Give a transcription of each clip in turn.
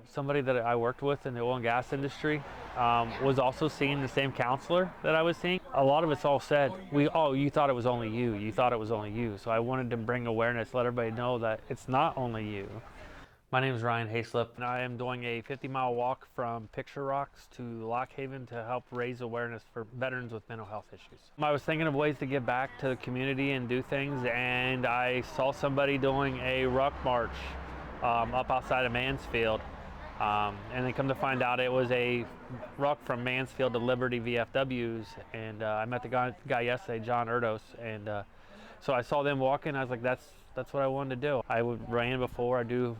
Somebody that I worked with in the oil and gas industry was also seeing the same counselor that I was seeing. A lot of us all said, you thought it was only you. You thought it was only you. So I wanted to bring awareness, let everybody know that it's not only you. My name is Ryan Hayslip, and I am doing a 50-mile walk from Picture Rocks to Lock Haven to help raise awareness for veterans with mental health issues. I was thinking of ways to give back to the community and do things, and I saw somebody doing a ruck march up outside of Mansfield. And then come to find out it was a ruck from Mansfield to Liberty VFWs, and I met the guy yesterday, John Erdos, and so I saw them walking. I was like, that's what I wanted to do. I ran before. I do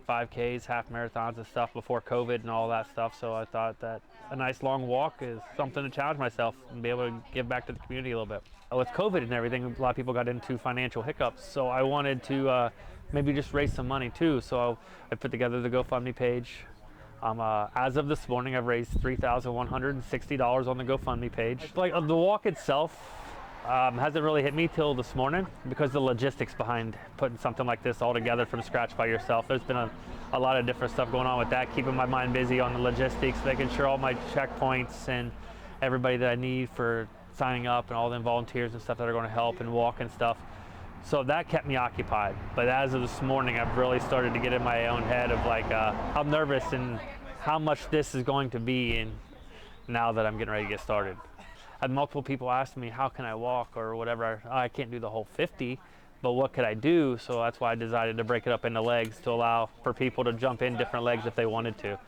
5Ks, half marathons and stuff before COVID and all that stuff, so I thought that a nice long walk is something to challenge myself and be able to give back to the community a little bit. With COVID and everything, a lot of people got into financial hiccups, so I wanted to maybe just raise some money too, so I put together the GoFundMe page. As of this morning, I've raised $3,160 on the GoFundMe page. Like the walk itself hasn't really hit me till this morning because the logistics behind putting something like this all together from scratch by yourself. There's been a lot of different stuff going on with that, keeping my mind busy on the logistics, making sure all my checkpoints and everybody that I need for signing up and all the volunteers and stuff that are going to help and walk and stuff. So that kept me occupied. But as of this morning, I've really started to get in my own head of like how nervous and how much this is going to be, and now that I'm getting ready to get started. I had multiple people ask me, how can I walk or whatever. I can't do the whole 50, but what could I do? So that's why I decided to break it up into legs to allow for people to jump in different legs if they wanted to.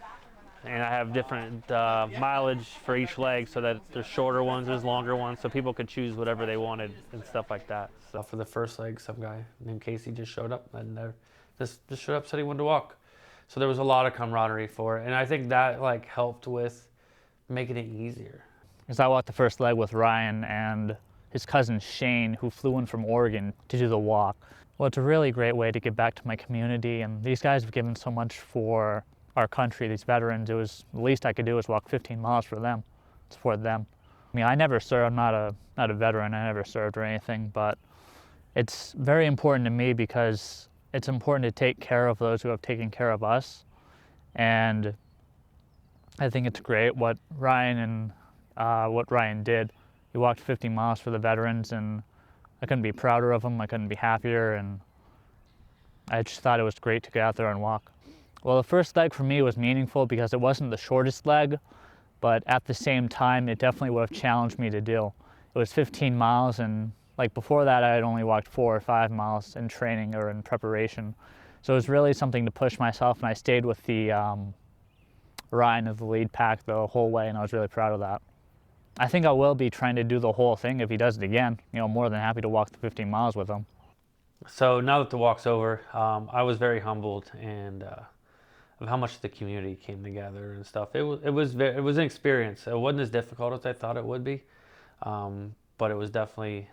And I have different mileage for each leg, so that there's shorter ones, there's longer ones, so people could choose whatever they wanted and stuff like that. So for the first leg, some guy named Casey just showed up and just showed up, said he wanted to walk. So there was a lot of camaraderie for it, and I think that like helped with making it easier. Because I walked the first leg with Ryan and his cousin Shane, who flew in from Oregon to do the walk. Well, it's a really great way to give back to my community, and these guys have given so much for our country, these veterans. It was the least I could do was walk 15 miles for them, support them. I mean, I never served, I'm not a veteran, I never served or anything, but it's very important to me because it's important to take care of those who have taken care of us. And I think it's great what Ryan did. He walked 50 miles for the veterans, and I couldn't be prouder of him. I couldn't be happier, and I just thought it was great to get out there and walk. Well, the first leg for me was meaningful because it wasn't the shortest leg, but at the same time, it definitely would have challenged me to do. It was 15 miles, and like before that, I had only walked 4 or 5 miles in training or in preparation. So it was really something to push myself, and I stayed with the Ryan of the lead pack the whole way, and I was really proud of that. I think I will be trying to do the whole thing if he does it again. More than happy to walk the 15 miles with him. So now that the walk's over, I was very humbled and of how much the community came together and stuff. It was an experience. It wasn't as difficult as I thought it would be, but it was definitely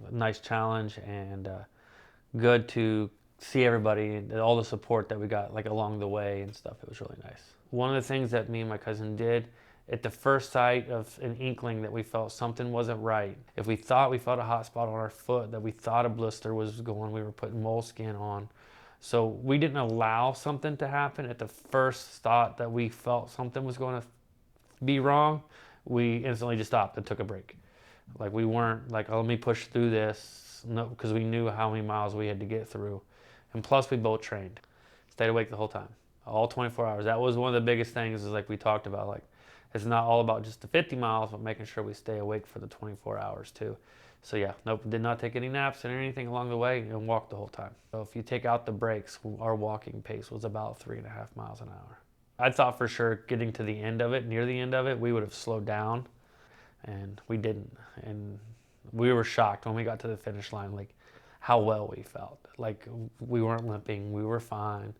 a nice challenge and good to see everybody and all the support that we got like along the way and stuff. It was really nice. One of the things that me and my cousin did at the first sight of an inkling that we felt something wasn't right, if we thought we felt a hot spot on our foot, that we thought a blister was going, we were putting moleskin on. So we didn't allow something to happen. At the first thought that we felt something was going to be wrong, we instantly just stopped and took a break. Like we weren't like, oh, let me push through this. No, because we knew how many miles we had to get through. And plus we both trained. Stayed awake the whole time, all 24 hours. That was one of the biggest things, is like we talked about, like it's not all about just the 50 miles, but making sure we stay awake for the 24 hours too. So yeah, nope, did not take any naps or anything along the way, and walked the whole time. So if you take out the breaks, our walking pace was about 3.5 miles an hour. I thought for sure getting to the end of it, near the end of it, we would have slowed down, and we didn't. And we were shocked when we got to the finish line, like how well we felt. Like we weren't limping, we were fine.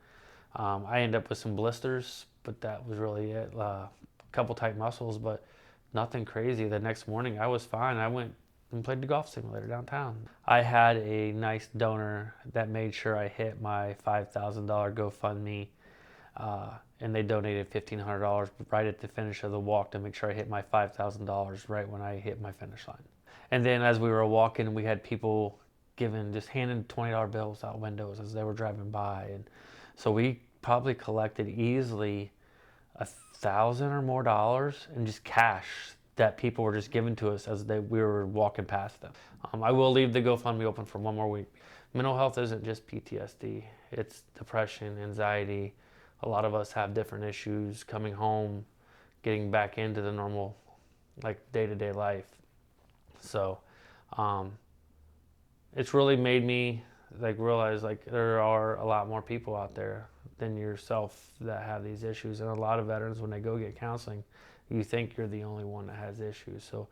I ended up with some blisters, but that was really it. A couple tight muscles, but nothing crazy. The next morning I was fine. I went and played the golf simulator downtown. I had a nice donor that made sure I hit my $5,000 GoFundMe, and they donated $1,500 right at the finish of the walk to make sure I hit my $5,000 right when I hit my finish line. And then as we were walking, we had people handing $20 bills out windows as they were driving by, and so we probably collected easily $1,000 or more in just cash that people were just giving to us as we were walking past them. I will leave the GoFundMe open for 1 more week. Mental health isn't just PTSD. It's depression, anxiety. A lot of us have different issues coming home, getting back into the normal, like, day-to-day life. So it's really made me like realize like there are a lot more people out there than yourself that have these issues. And a lot of veterans, when they go get counseling, you think you're the only one that has issues. So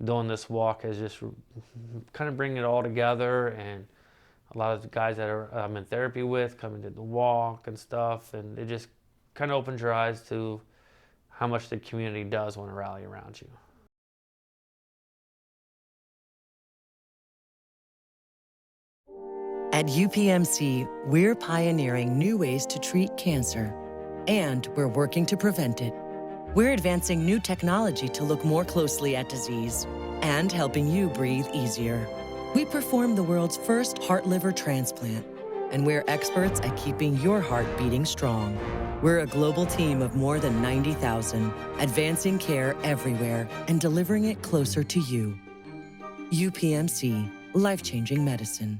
doing this walk is just kind of bringing it all together, and a lot of the guys that I'm in therapy with coming to the walk and stuff, and it just kind of opens your eyes to how much the community does want to rally around you. At UPMC, we're pioneering new ways to treat cancer, and we're working to prevent it. We're advancing new technology to look more closely at disease and helping you breathe easier. We perform the world's first heart-liver transplant, and we're experts at keeping your heart beating strong. We're a global team of more than 90,000, advancing care everywhere and delivering it closer to you. UPMC, life-changing medicine.